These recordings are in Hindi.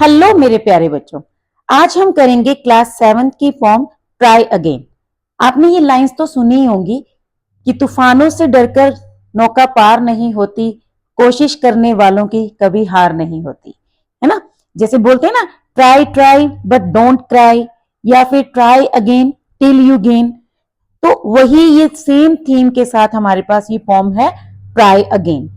हेलो मेरे प्यारे बच्चों, आज हम करेंगे क्लास 7 की फॉर्म ट्राई अगेन। आपने ये लाइंस तो सुनी ही होंगी कि तूफानों से डरकर नौका पार नहीं होती, कोशिश करने वालों की कभी हार नहीं होती, है ना। जैसे बोलते हैं ना, try try but don't cry, या फिर try again till you gain. तो वही ये सेम थीम के साथ हमारे पास ये फॉर्म है ट्राई अगेन।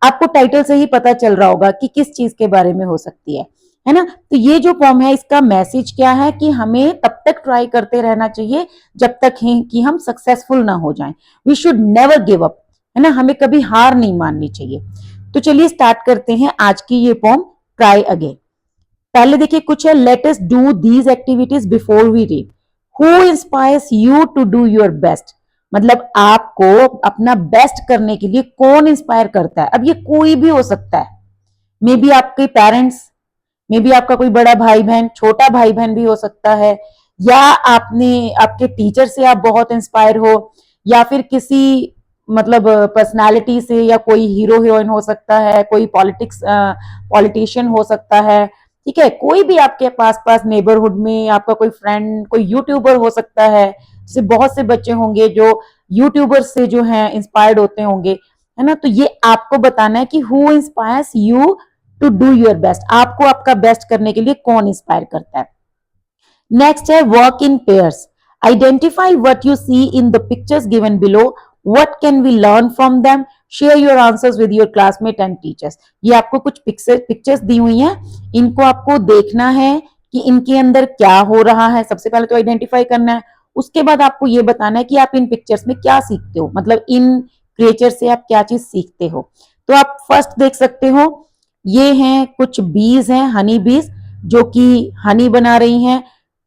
आपको टाइटल से ही पता चल रहा होगा कि किस चीज के बारे में हो सकती है ना। तो ये जो फॉर्म है इसका मैसेज क्या है कि हमें तब तक ट्राई करते रहना चाहिए जब तक कि हम सक्सेसफुल ना हो जाएं। We should never give up, है ना, हमें कभी हार नहीं माननी चाहिए। तो चलिए स्टार्ट करते हैं आज की ये फॉर्म ट्राई अगेन। पहले देखिए कुछ है, let us do these activities before we read. Who inspires you to do your best, मतलब आपको अपना बेस्ट करने के लिए कौन इंस्पायर करता है। अब ये कोई भी हो सकता है, मे बी आपके पेरेंट्स, मे बी आपका कोई बड़ा भाई बहन, छोटा भाई बहन भी हो सकता है, या आपने आपके टीचर से आप बहुत इंस्पायर हो, या फिर किसी मतलब पर्सनालिटी से, या कोई हीरो हीरोइन हो सकता है, कोई पॉलिटिशियन हो सकता है। ठीक है, कोई भी आपके पास नेबरहुड में आपका कोई फ्रेंड, कोई यूट्यूबर हो सकता है। जैसे बहुत से बच्चे होंगे जो यूट्यूबर से जो है इंस्पायर्ड होते होंगे, है ना। तो ये आपको बताना है कि who inspires you to do your best, आपको आपका बेस्ट करने के लिए कौन इंस्पायर करता है। नेक्स्ट है work in pairs. Identify what you see in the pictures given below, what can we learn from them, share your answers with your classmate and teachers. ये आपको कुछ पिक्चर्स दी हुई हैं, इनको आपको देखना है कि इनके अंदर क्या हो रहा है। सबसे पहले तो आइडेंटिफाई करना है, उसके बाद आपको ये बताना है कि आप इन पिक्चर्स में क्या सीखते हो, मतलब इन क्रिएचर से आप क्या चीज सीखते हो। तो आप फर्स्ट देख सकते हो, ये हैं कुछ बीज हैं, हनी बीज, जो कि हनी बना रही हैं।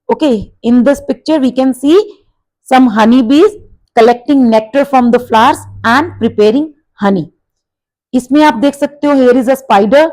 Okay, in this picture we can see some honey bees collecting nectar from the flowers and preparing honey. इसमें आप देख सकते हो here is a spider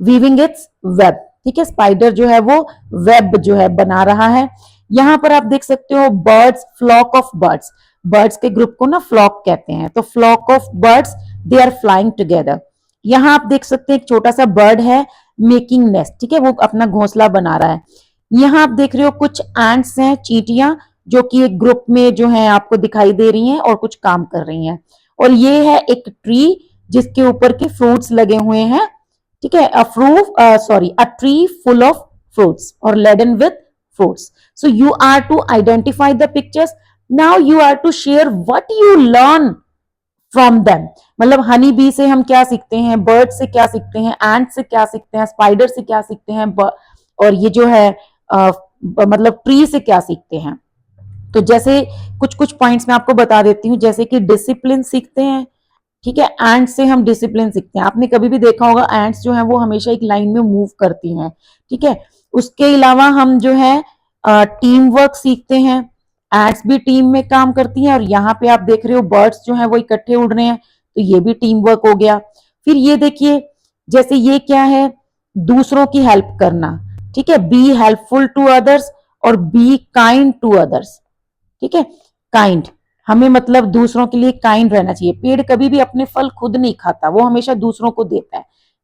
weaving its web। ठीक है, स्पाइडर जो है वो वेब जो है बना रहा है। यहां पर आप देख सकते हो birds, flock of birds, birds के ग्रुप को ना फ्लॉक कहते हैं। तो flock of birds they are flying together. यहां आप देख सकते हैं एक छोटा सा बर्ड है मेकिंग नेस्ट, ठीक है, वो अपना घोंसला बना रहा है। यहाँ आप देख रहे हो कुछ एंट्स हैं, चींटियां, जो कि एक ग्रुप में जो है आपको दिखाई दे रही हैं और कुछ काम कर रही हैं। और ये है एक ट्री जिसके ऊपर के फ्रूट्स लगे हुए हैं। ठीक है, a tree full of fruits or laden with fruits. So you are to identify the pictures. Now you are to share what you learn from them. मतलब हनी बी से हम क्या सीखते हैं, बर्ड से क्या सीखते हैं, एंट से क्या सीखते हैं, स्पाइडर से क्या सीखते हैं, और ये जो है मतलब ट्री से क्या सीखते हैं। तो जैसे कुछ कुछ पॉइंट्स मैं आपको बता देती हूँ, जैसे कि डिसिप्लिन सीखते हैं। ठीक है, एंट्स से हम डिसिप्लिन सीखते हैं। आपने कभी भी देखा होगा एंट्स जो है वो हमेशा एक लाइन में मूव करती हैं। ठीक है, उसके अलावा हम जो है टीम वर्क सीखते हैं, एंट्स भी टीम में काम करती हैं। और यहाँ पे आप देख रहे हो बर्ड्स जो है वो इकट्ठे उड़ रहे हैं, तो ये भी टीम वर्क हो गया। फिर ये देखिए, जैसे ये क्या है, दूसरों की हेल्प करना। ठीक है, बी हेल्पफुल टू अदर्स और बी काइंड टू अदर्स। ठीक है, काइंड, हमें मतलब दूसरों के लिए काइंड रहना चाहिए। पेड़ कभी भी अपने फल खुद नहीं खाता, वो हमेशा दूसरों को देता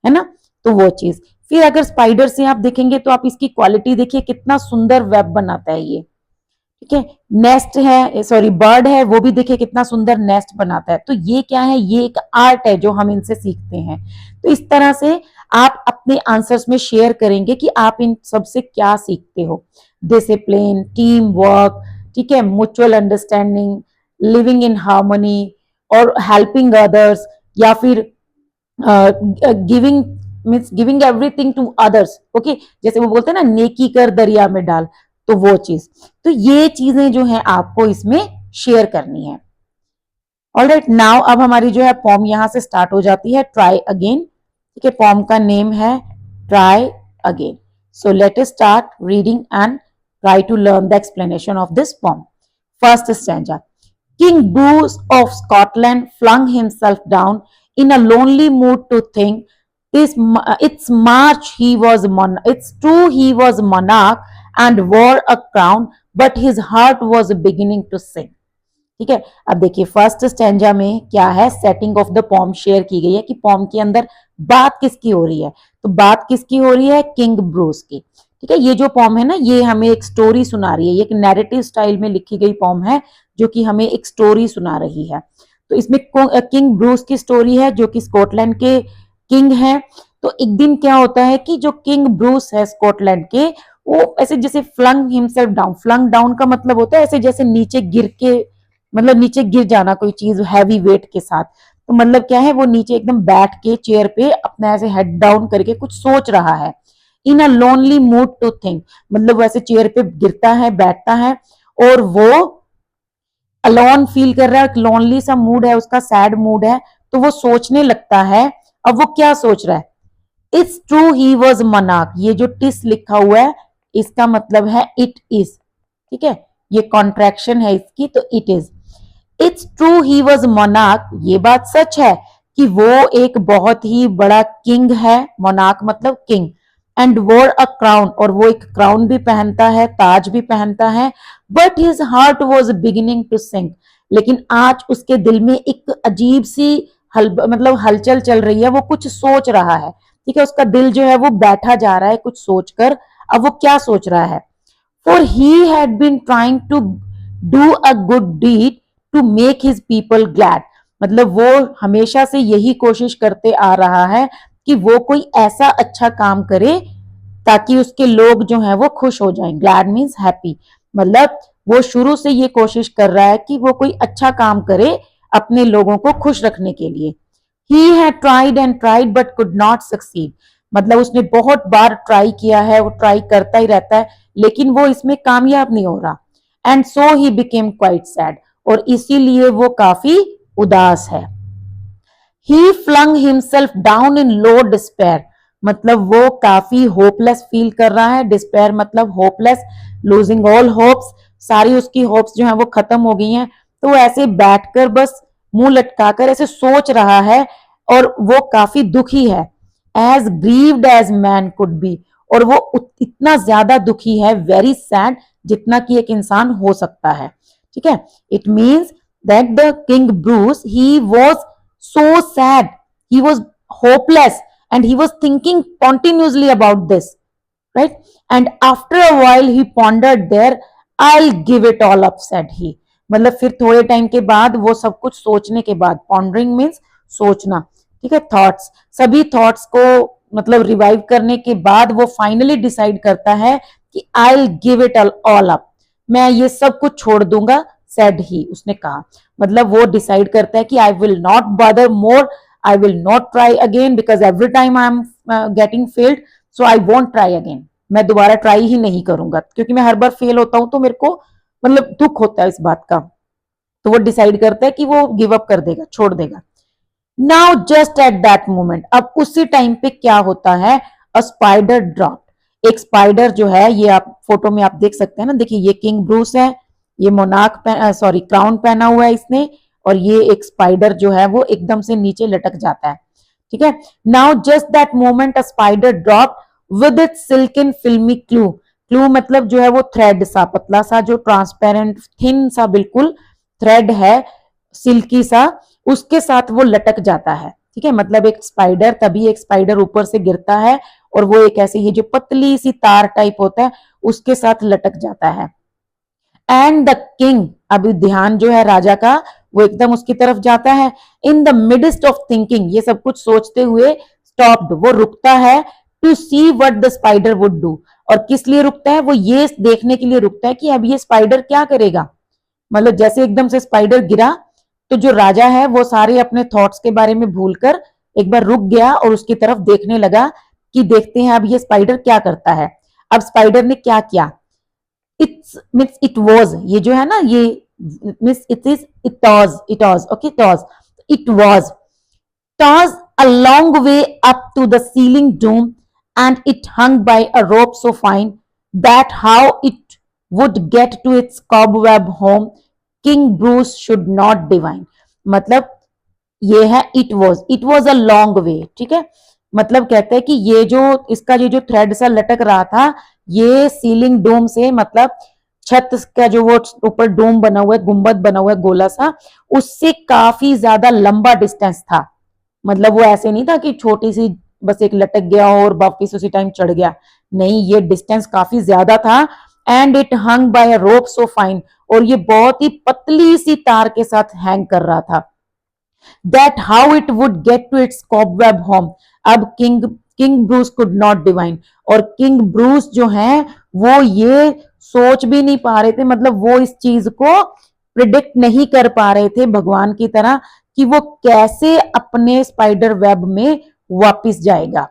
है ना। तो वो चीज। फिर अगर स्पाइडर से आप देखेंगे तो आप इसकी क्वालिटी देखिए, कितना सुंदर वेब बनाता है ये। ठीक है, नेस्ट है, सॉरी बर्ड है, वो भी देखिए कितना सुंदर नेस्ट बनाता है। तो ये क्या है, ये एक आर्ट है जो हम इनसे सीखते हैं। तो इस तरह से आप अपने आंसर्स में शेयर करेंगे कि आप इन सबसे क्या सीखते हो। डिसिप्लिन, टीम वर्क, ठीक है, mutual understanding, living in harmony और हेल्पिंग अदर्स, या फिर giving means giving everything to others. Okay, जैसे वो बोलते हैं ना, नेकी कर दरिया में डाल, तो वो चीज। तो ये चीजें जो है आपको इसमें शेयर करनी है। ऑलराइट, नाउ अब हमारी जो है फॉर्म यहां से स्टार्ट हो जाती है ट्राई अगेन। ठीक है, फॉर्म का नेम है try again. So let us start reading and try to learn the explanation of this form. First stanza. King Bruce of Scotland flung himself down in a lonely mood to think. It's March he was it's true he was monarch and wore a crown, but his heart was beginning to sing. ठीक है, अब देखिए फर्स्ट स्टैंजा में क्या है, सेटिंग ऑफ द पॉम शेयर की गई है कि पॉम के अंदर बात किसकी हो रही है? तो बात किसकी हो रही है? किंग ब्रूस की। ठीक है, ये जो पॉम है ना, ये हमें एक स्टोरी सुना रही है, ये एक नैरेटिव स्टाइल में लिखी गई पॉम है जो कि हमें एक स्टोरी सुना रही है। तो इसमें किंग ब्रूस की स्टोरी है जो कि स्कॉटलैंड के किंग हैं। तो एक दिन क्या होता है कि जो किंग ब्रूस है स्कॉटलैंड के, वो ऐसे जैसे flung himself down, flung down का मतलब होता है ऐसे जैसे नीचे गिर के, मतलब नीचे गिर जाना कोई चीज हैवी वेट के साथ। तो मतलब क्या है, वो नीचे एकदम बैठ के चेयर पे अपना ऐसे हेड डाउन करके कुछ सोच रहा है। In a lonely mood to think, मतलब वैसे चेयर पे गिरता है, बैठता है और वो अलोन फील कर रहा है, लोनली सा मूड है उसका, सैड मूड है। तो वो सोचने लगता है। अब वो क्या सोच रहा है? इट्स ट्रू ही वॉज मनाक, ये जो टिस लिखा हुआ है इसका मतलब है इट इज। ठीक है, ये कॉन्ट्रैक्शन है इसकी, तो it is. It's true he was monarch, ये बात सच है कि वो एक बहुत ही बड़ा किंग है, मोनार्क मतलब किंग। एंड वोर अ क्राउन, और वो एक क्राउन भी पहनता है, ताज भी पहनता है। But his heart was beginning to sink, लेकिन आज उसके दिल में एक अजीब सी मतलब हलचल चल रही है, वो कुछ सोच रहा है। ठीक है, उसका दिल जो है वो बैठा जा रहा है कुछ सोचकर। अब वो क्या सोच रहा है? For he had been trying to do a good deed to make his people glad, मतलब वो हमेशा से यही कोशिश करते आ रहा है कि वो कोई ऐसा अच्छा काम करे ताकि उसके लोग जो हैं वो खुश हो जाएं। ग्लैड मीन्स हैप्पी, मतलब वो शुरू से ये कोशिश कर रहा है कि वो कोई अच्छा काम करे अपने लोगों को खुश रखने के लिए। He had tried and tried but could not succeed, मतलब उसने बहुत बार ट्राई किया है, वो ट्राई करता ही रहता है लेकिन वो इसमें कामयाब नहीं हो रहा। And so he became quite sad, और इसीलिए वो काफी उदास है। He flung himself down in low despair, मतलब वो काफी होपलेस फील कर रहा है। डिस्पेयर मतलब होपलेस, लूजिंग ऑल होप्स, सारी उसकी होप्स जो है वो खत्म हो गई हैं। तो वो ऐसे बैठकर बस मुंह लटकाकर ऐसे सोच रहा है और वो काफी दुखी है। As grieved as man could be, और वो इतना ज्यादा दुखी है, वेरी सैड, जितना कि एक इंसान हो सकता है। ठीक है, it means that the king Bruce he was so sad, he was hopeless, and he was thinking continuously about this, right? And after a while he pondered there, I'll give it all up, said he, मतलब फिर थोड़े टाइम के बाद, वो सब कुछ सोचने के बाद, पॉन्डरिंग मीन्स सोचना। ठीक है, थॉट्स, सभी थॉट्स को मतलब रिवाइव करने के बाद वो फाइनली डिसाइड करता है कि I give it all up, मैं ये सब कुछ छोड़ दूंगा। सेड ही, उसने कहा, मतलब वो डिसाइड करता है कि I will not bother more, I will not try again because every time I am getting failed, so I want try again, मैं दोबारा ट्राई ही नहीं करूंगा क्योंकि मैं हर बार फेल होता हूं तो मेरे को मतलब दुख होता है इस बात का। तो वो डिसाइड करता है कि वो गिव अप कर देगा, छोड़ देगा। Now just at that moment, अब उसी टाइम पे क्या होता है? अ स्पाइडर ड्रॉप, एक स्पाइडर जो है, ये आप फोटो में आप देख सकते हैं ना, देखिए ये किंग ब्रूस है, ये मोनार्क सॉरी क्राउन पहना हुआ है इसने, और ये एक स्पाइडर जो है वो एकदम से नीचे लटक जाता है। ठीक है, now just that moment a spider drop with it silken फिल्मी क्लू, क्लू मतलब जो है वो थ्रेड सा, पतला सा, जो ट्रांसपेरेंट थिन सा बिल्कुल थ्रेड है, सिल्की सा, उसके साथ वो लटक जाता है। ठीक है, मतलब एक स्पाइडर, तभी एक स्पाइडर ऊपर से गिरता है और वो एक ऐसी, ये जो पतली सी तार टाइप होता है उसके साथ लटक जाता है। एंड द किंग, अभी ध्यान जो है राजा का वो एकदम उसकी तरफ जाता है। In the midst of thinking, ये सब कुछ सोचते हुए स्टॉप्ड, वो रुकता है। To see what the spider would do, और किस लिए रुकता है? वो ये देखने के लिए रुकता है कि अब ये स्पाइडर क्या करेगा। मतलब जैसे एकदम से स्पाइडर गिरा तो जो राजा है वो सारे अपने थॉट्स के बारे में भूलकर एक बार रुक गया और उसकी तरफ देखने लगा कि देखते हैं अब ये स्पाइडर क्या करता है। अब स्पाइडर ने क्या किया? इट्स मीन्स इट वॉज, ये जो है ना, ये means it is, it was okay, it was toss a long way up to the ceiling dome and it hung by a rope so fine that how it would get to its cobweb home King Bruce should not divine, मतलब ये है it was a long way. ठीक है, मतलब कहते हैं कि ये जो इसका ये जो थ्रेड सा लटक रहा था, ये सीलिंग डोम से, मतलब छत का जो वो ऊपर डोम बना हुआ है, गुंबद बना हुआ है गोला सा, उससे काफी ज्यादा लंबा डिस्टेंस था। मतलब वो ऐसे नहीं था कि छोटी सी बस एक लटक गया और वापिस उसी टाइम चढ़ गया, नहीं, ये डिस्टेंस काफी ज्यादा था। And it hung by a rope so fine, और ये बहुत ही पतली सी तार के साथ हैंग कर रहा था। That how it would get to its cobweb home. अब King King Bruce could not divine, और किंग ब्रूस जो है वो ये सोच भी नहीं पा रहे थे, मतलब वो इस चीज को प्रिडिक्ट नहीं कर पा रहे थे भगवान की तरह कि वो कैसे अपने स्पाइडर वेब में वापिस जाएगा।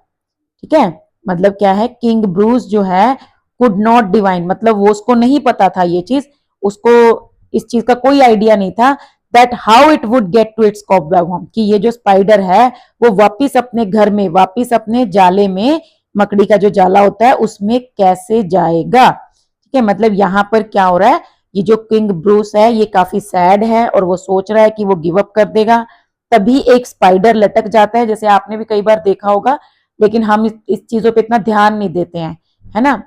ठीक है, मतलब क्या है, किंग ब्रूस जो है कुड नॉट डिवाइन, मतलब वो उसको नहीं पता था ये चीज, उसको इस चीज का कोई आइडिया नहीं था that how it would get to its cobweb home, कि ये जो स्पाइडर है वो वापिस अपने घर में, वापिस अपने जाले में, मकड़ी का जो जाला होता है उसमें कैसे जाएगा। ठीक है, मतलब यहाँ पर क्या हो रहा है, ये जो किंग ब्रूस है ये काफी सैड है और वो सोच रहा है कि वो गिव अप कर देगा। तभी एक स्पाइडर लटक जाता है, जैसे आपने भी कई बार देखा होगा, लेकिन हम इस चीजों पे इतना ध्यान नहीं देते हैं, है ना।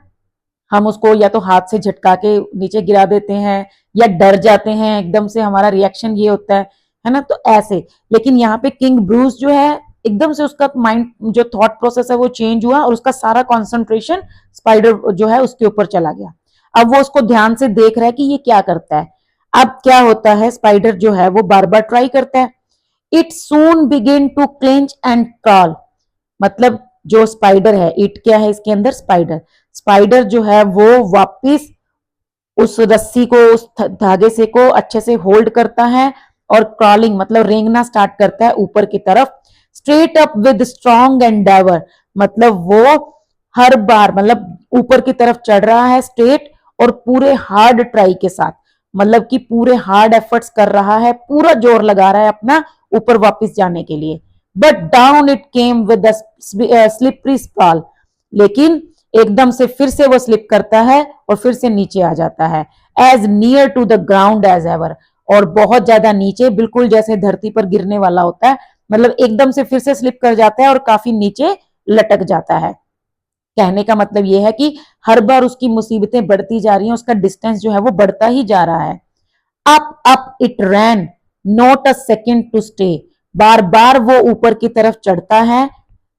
हम उसको या तो हाथ से झटका के नीचे गिरा देते हैं, या डर जाते हैं एकदम से, हमारा रिएक्शन ये होता है ना, तो ऐसे। लेकिन यहाँ पे किंग ब्रूस जो है एकदम से उसका माइंड जो थॉट प्रोसेस है वो चेंज हुआ, और उसका सारा कॉन्सेंट्रेशन स्पाइडर जो है उसके ऊपर चला गया। अब वो उसको ध्यान से देख रहा है कि ये क्या करता है। अब क्या होता है, स्पाइडर जो है वो बार बार ट्राई करता है। It soon begin to clench and crawl, मतलब जो स्पाइडर है, इट क्या है इसके अंदर, स्पाइडर, स्पाइडर जो है वो वापिस उस रस्सी को, उस धागे से को अच्छे से होल्ड करता है, और क्रॉलिंग मतलब रेंगना स्टार्ट करता है ऊपर की तरफ, straight up with strong Endeavour, मतलब वो हर बार मतलब ऊपर की तरफ चढ़ रहा है स्ट्रेट और पूरे हार्ड ट्राई के साथ, मतलब कि पूरे हार्ड एफर्ट्स कर रहा है, पूरा जोर लगा रहा है अपना ऊपर वापस जाने के लिए। But down it came with slippery sprawl, लेकिन एकदम से फिर से वो स्लिप करता है और फिर से नीचे आ जाता है, as near to the ground as ever, और बहुत ज्यादा नीचे, बिल्कुल जैसे धरती पर गिरने वाला होता है, मतलब एकदम से फिर से स्लिप कर जाता है और काफी नीचे लटक जाता है। कहने का मतलब यह है कि हर बार उसकी मुसीबतें बढ़ती जा रही हैं, उसका डिस्टेंस जो है वो बढ़ता ही जा रहा है। Up it ran, not a second to stay, बार बार वो ऊपर की तरफ चढ़ता है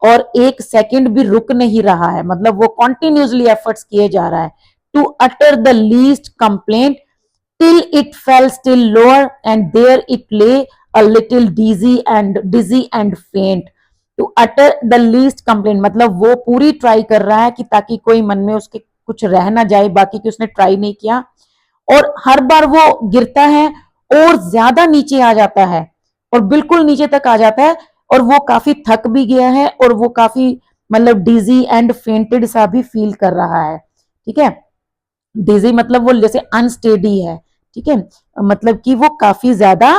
और एक सेकंड भी रुक नहीं रहा है, मतलब वो कॉन्टिन्यूसली एफर्ट्स किए जा रहा है, to utter the least complaint till it fell still lower and there it lay a little dizzy and faint to utter the least complaint, मतलब वो पूरी ट्राई कर रहा है कि ताकि कोई मन में उसके कुछ रह ना जाए बाकी कि उसने ट्राई नहीं किया, और हर बार वो गिरता है और ज्यादा नीचे आ जाता है और बिल्कुल नीचे तक आ जाता है, और वो काफी थक भी गया है और वो काफी मतलब डिजी एंड फेंटेड सा भी फील कर रहा है। ठीक है, डिजी मतलब वो जैसे अनस्टेडी है। ठीक है, मतलब कि वो काफी ज्यादा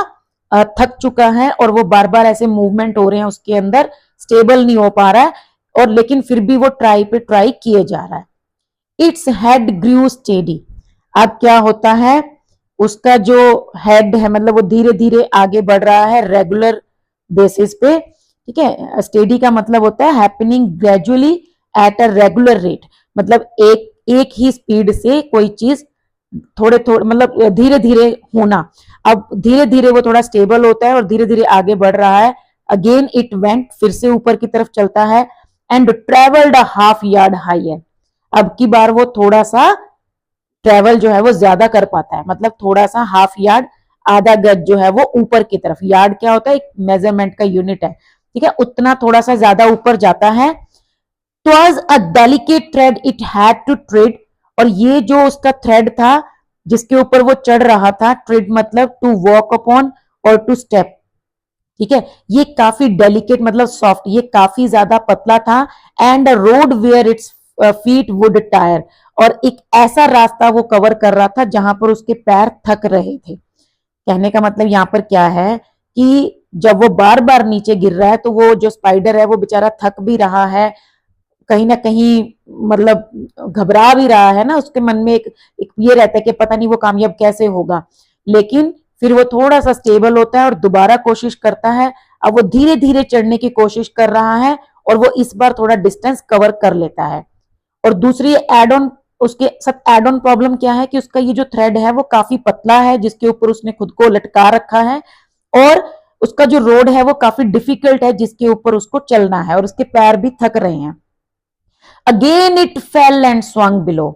थक चुका है और वो बार बार ऐसे मूवमेंट हो रहे हैं उसके अंदर, स्टेबल नहीं हो पा रहा है, और लेकिन फिर भी वो ट्राई पे ट्राई किए जा रहा है। इट्स हेड ग्रू स्टेडी, अब क्या होता है, उसका जो हेड है मतलब वो धीरे धीरे आगे बढ़ रहा है रेगुलर बेसिस पे। ठीक है, स्टेडी का मतलब होता है happening gradually at a regular rate, मतलब एक एक ही स्पीड से कोई चीज थोड़े थोड़े मतलब धीरे धीरे होना। अब धीरे धीरे वो थोड़ा स्टेबल होता है और धीरे धीरे आगे बढ़ रहा है। अगेन इट वेंट, फिर से ऊपर की तरफ चलता है, and travelled a half yard higher, अब की बार वो थोड़ा सा ट्रेवल जो है वो ज्यादा कर पाता है, मतलब थोड़ा सा हाफ यार्ड, आधा गज जो है वो ऊपर की तरफ, यार्ड क्या होता है, एक मेजरमेंट का यूनिट है। ठीक है, उतना थोड़ा सा ज्यादा ऊपर जाता है। ट्वाज अ delicate thread it had to trade, और ये जो उसका थ्रेड था जिसके ऊपर वो चढ़ रहा था, ट्रेड मतलब टू वॉक अपॉन और टू स्टेप। ठीक है, ये काफी डेलिकेट मतलब सॉफ्ट, ये काफी ज्यादा पतला था, and rode where its feet would tire, और एक ऐसा रास्ता वो कवर कर रहा था जहां पर उसके पैर थक रहे थे। कहने का मतलब यहाँ पर क्या है कि जब वो बार बार नीचे गिर रहा है तो वो जो स्पाइडर है वो बेचारा थक भी रहा है, कहीं ना कहीं मतलब घबरा भी रहा है ना, उसके मन में एक ये रहता है कि पता नहीं वो कामयाब कैसे होगा, लेकिन फिर वो थोड़ा सा स्टेबल होता है और दोबारा कोशिश करता है। अब वो धीरे धीरे चढ़ने की कोशिश कर रहा है और वो इस बार थोड़ा डिस्टेंस कवर कर लेता है। और दूसरी एड ऑन, उसके साथ एड ऑन प्रॉब्लम क्या है कि उसका ये जो थ्रेड है वो काफी पतला है जिसके ऊपर उसने खुद को लटका रखा है, और उसका जो रोड है वो काफी डिफिकल्ट है जिसके ऊपर उसको चलना है और उसके पैर भी थक रहे हैं। Again it fail and swung below,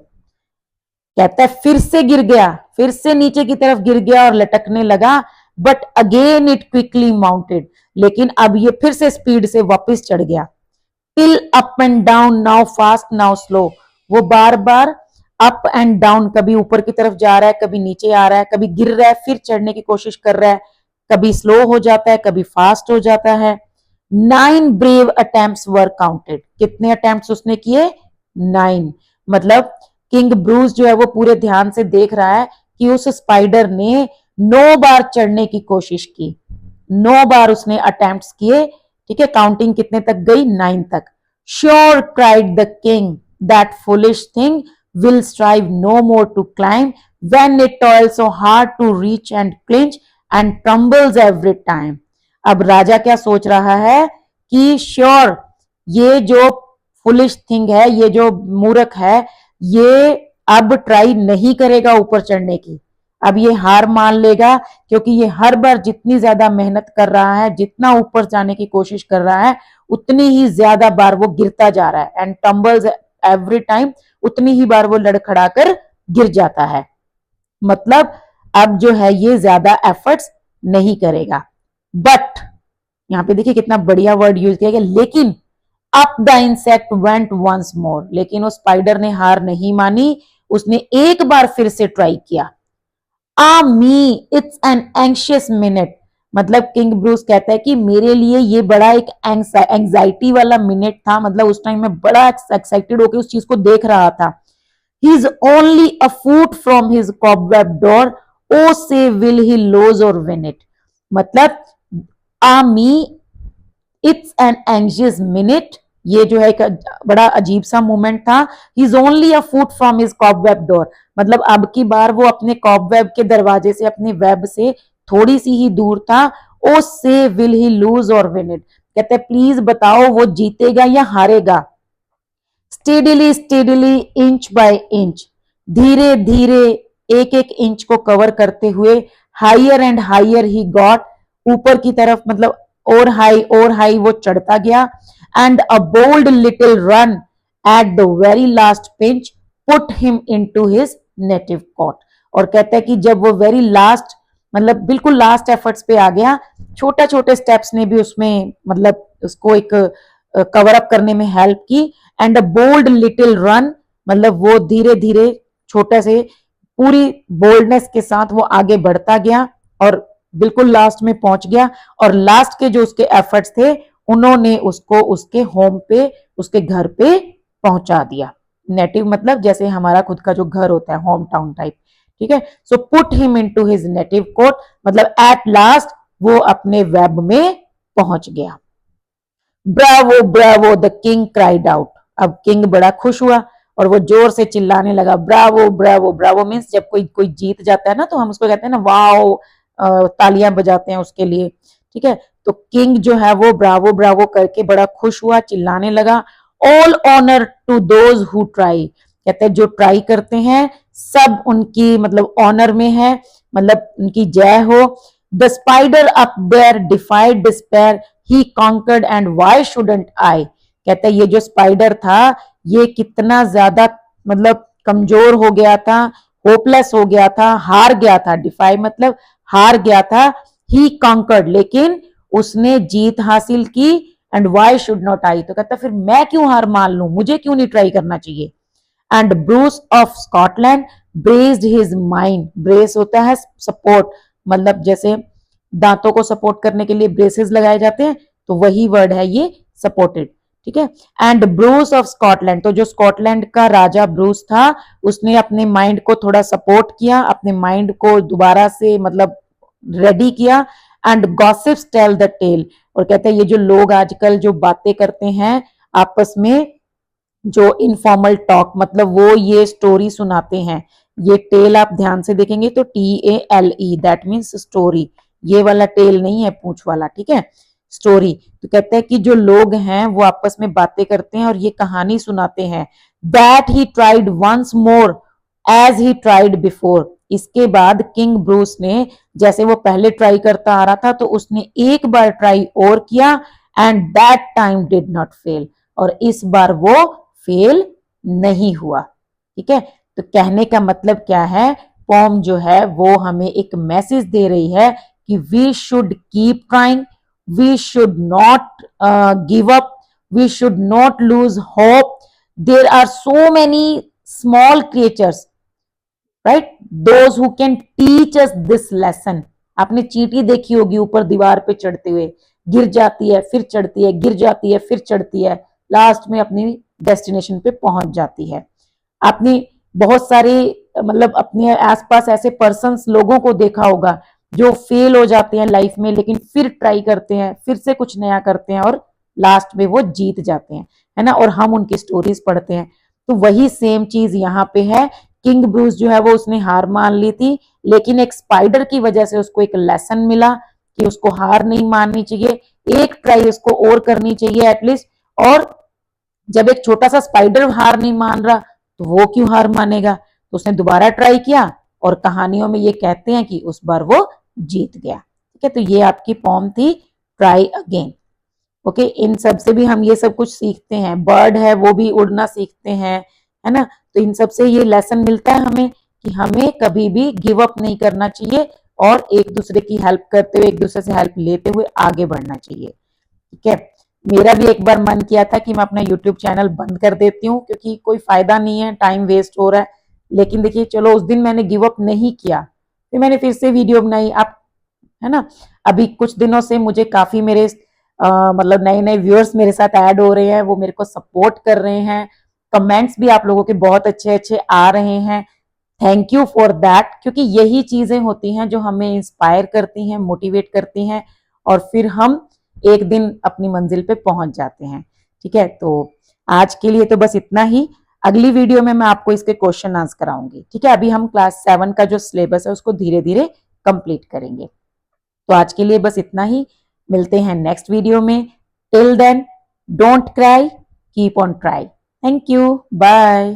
कहता है फिर से गिर गया, फिर से नीचे की तरफ गिर गया और लटकने लगा। But again it quickly mounted, लेकिन अब ये फिर से स्पीड से वापस चढ़ गया। Till up and down, now fast now slow, वो बार बार अप एंड डाउन, कभी ऊपर की तरफ जा रहा है, कभी नीचे आ रहा है, कभी गिर रहा है फिर चढ़ने की कोशिश कर रहा है, कभी स्लो हो जाता है कभी फास्ट हो जाता है। 9 ब्रेव अटेम्प्ट्स वर काउंटेड, कितने अटेम्प्ट्स उसने किए? 9। मतलब किंग ब्रूस जो है वो पूरे ध्यान से देख रहा है कि उस स्पाइडर ने 9 बार चढ़ने की कोशिश की, 9 बार उसने अटेम्प्ट्स किए। ठीक है, काउंटिंग कितने तक गई? 9 तक। Sure cried the king that foolish thing will strive no more to climb when it toil so hard to reach and clinch and tumbles every time. अब राजा क्या सोच रहा है कि श्योर ये जो फुलिश थिंग है, ये जो मूर्ख है, ये अब ट्राई नहीं करेगा ऊपर चढ़ने की, अब ये हार मान लेगा, क्योंकि ये हर बार जितनी ज्यादा मेहनत कर रहा है, जितना ऊपर जाने की कोशिश कर रहा है, उतनी ही ज्यादा बार वो गिरता जा रहा है। एंड टम्बल्स एवरी टाइम, उतनी ही बार वो लड़खड़ा कर गिर जाता है। मतलब अब जो है ये ज्यादा एफर्ट्स नहीं करेगा। बट यहां पे देखिए कितना बढ़िया वर्ड यूज किया गया, लेकिन up the insect went once more, लेकिन उस स्पाइडर ने हार नहीं मानी, उसने एक बार फिर से ट्राई किया। मी इट्स एन एंशियस मिनट, मतलब किंग ब्रूस कहता है कि मेरे लिए ये बड़ा एक एंजाइटी वाला मिनट था, मतलब उस टाइम में बड़ा एक्साइटेड होकर उस चीज को देख रहा था। He is only a foot from his cobweb door, oh say will he lose और विन इट। मतलब me it's an anxious minute, ये जो है एक बड़ा अजीब सा मोमेंट था। He is only a foot from his cobweb door, मतलब अब की बार वो अपने कॉबवेब के दरवाजे से, अपने वेब से थोड़ी सी ही दूर था। Oh say will he lose और विन इट, कहते प्लीज बताओ वो जीतेगा या हारेगा। Steadily steadily inch by inch, धीरे धीरे एक एक इंच को कवर करते हुए, higher and higher he got, ऊपर की तरफ मतलब और हाई वो चढ़ता गया। And a bold little run at the very last pinch put him into his native cot. और कहता है कि जब वो वेरी लास्ट, मतलब बिल्कुल लास्ट एफर्ट्स पे आ गया, छोटे छोटे स्टेप्स ने भी उसमें मतलब उसको एक कवर अप करने में हेल्प की। And a bold little run, मतलब वो धीरे धीरे छोटे से पूरी बोल्डनेस के साथ वो आगे बढ़ता गया और बिल्कुल लास्ट में पहुंच गया। और लास्ट के जो उसके एफर्ट्स थे उन्होंने उसको उसके होम पे, उसके घर पे पहुंचा दिया। नेटिव मतलब जैसे हमारा खुद का जो घर होता है, होम टाउन टाइप। ठीक है, so put him into his native cot, मतलब एट लास्ट वो अपने वेब में पहुंच गया। Bravo bravo the king cried out, अब किंग बड़ा खुश हुआ और वो जोर से चिल्लाने लगा। ब्रावो ब्रावो, ब्रावो मीन्स जब कोई कोई जीत जाता है ना तो हम उसको कहते हैं ना वाओ, तालियां बजाते हैं उसके लिए। ठीक है, तो किंग जो है वो ब्रावो ब्रावो करके बड़ा खुश हुआ, चिल्लाने लगा। All honour to those who try, कहते हैं जो ट्राई करते हैं सब उनकी मतलब ऑनर में है, मतलब उनकी जय हो। The spider up there defied despair, he conquered and why shouldn't I, कहते हैं ये जो स्पाइडर था ये कितना ज्यादा मतलब कमजोर हो गया था, होपलेस हो गया था, हार गया था। डिफाई मतलब हार गया था। ही कॉन्कर्ड, लेकिन उसने जीत हासिल की। And why should not I, तो कहता फिर मैं क्यों हार मान लूं, मुझे क्यों नहीं ट्राई करना चाहिए। And Bruce of Scotland braced his mind, brace होता है सपोर्ट, मतलब जैसे दांतों को सपोर्ट करने के लिए ब्रेसेस लगाए जाते हैं, तो वही वर्ड है ये सपोर्टेड। ठीक है, एंड ब्रूस ऑफ स्कॉटलैंड, तो जो स्कॉटलैंड का राजा ब्रूस था उसने अपने माइंड को थोड़ा सपोर्ट किया, अपने माइंड को दोबारा से मतलब रेडी किया। And gossips tell the tale, और कहते हैं ये जो लोग आजकल जो बातें करते हैं आपस में, जो इनफॉर्मल टॉक, मतलब वो ये स्टोरी सुनाते हैं। ये टेल आप ध्यान से देखेंगे तो TALE, दैट मीन्स स्टोरी, ये वाला टेल नहीं है पूंछ वाला। ठीक है, स्टोरी। तो कहते हैं कि जो लोग हैं वो आपस में बातें करते हैं और ये कहानी सुनाते हैं। That he tried once more as he tried before, इसके बाद किंग ब्रूस ने, जैसे वो पहले ट्राई करता आ रहा था, तो उसने एक बार ट्राई और किया and that time did not fail, और इस बार वो फेल नहीं हुआ। ठीक है, तो कहने का मतलब क्या है, पोम जो है वो हमें एक मैसेज दे रही है कि we should keep trying, we should not give up, we should not lose hope. There are so many small creatures, right, those who can teach us this lesson. आपने चींटी देखी होगी ऊपर दीवार पे चढ़ते हुए, गिर जाती है फिर चढ़ती है, गिर जाती है फिर चढ़ती है, लास्ट में अपनी डेस्टिनेशन पे पहुंच जाती है। आपने बहुत सारे मतलब अपने आसपास ऐसे पर्सन्स, लोगों को देखा होगा जो फेल हो जाते हैं लाइफ में, लेकिन फिर ट्राई करते हैं, फिर से कुछ नया करते हैं और लास्ट में वो जीत जाते हैं, है ना, और हम उनकी स्टोरीज पढ़ते हैं। तो वही सेम चीज यहाँ पे है। किंग ब्रूस जो है वो उसने हार मान ली थी, लेकिन एक स्पाइडर की वजह से उसको एक लेसन मिला कि उसको हार नहीं माननी चाहिए, एक ट्राई उसको और करनी चाहिए एटलीस्ट। और जब एक छोटा सा स्पाइडर हार नहीं मान रहा, तो वो क्यों हार मानेगा, तो उसने दोबारा ट्राई किया, और कहानियों में ये कहते हैं कि उस बार वो जीत गया। ठीक है, तो ये आपकी पोम थी ट्राई अगेन। ओके, इन सब से भी हम ये सब कुछ सीखते हैं, बर्ड है वो भी उड़ना सीखते हैं, है ना, तो इन सब से ये लेसन मिलता है हमें कि हमें कभी भी गिव अप नहीं करना चाहिए, और एक दूसरे की हेल्प करते हुए, एक दूसरे से हेल्प लेते हुए आगे बढ़ना चाहिए। ठीक है, मेरा भी एक बार मन किया था कि मैं अपना यूट्यूब चैनल बंद कर देती हूँ, क्योंकि कोई फायदा नहीं है, टाइम वेस्ट हो रहा है, लेकिन देखिए चलो उस दिन मैंने गिव अप नहीं किया, फिर मैंने फिर से वीडियो बनाई। आप, है ना, अभी कुछ दिनों से मुझे काफी मेरे मतलब नए नए व्यूअर्स मेरे साथ ऐड हो रहे हैं, वो मेरे को सपोर्ट कर रहे हैं, कमेंट्स भी आप लोगों के बहुत अच्छे अच्छे आ रहे हैं, थैंक यू फॉर दैट, क्योंकि यही चीजें होती हैं जो हमें इंस्पायर करती हैं, मोटिवेट करती हैं, और फिर हम एक दिन अपनी मंजिल पे पहुंच जाते हैं। ठीक है, तो आज के लिए तो बस इतना ही। अगली वीडियो में मैं आपको इसके क्वेश्चन आंसर कराऊंगी। ठीक है, अभी हम क्लास 7 का जो सिलेबस है उसको धीरे धीरे कंप्लीट करेंगे। तो आज के लिए बस इतना ही, मिलते हैं नेक्स्ट वीडियो में। Till then, don't cry, keep on try. Thank you, bye.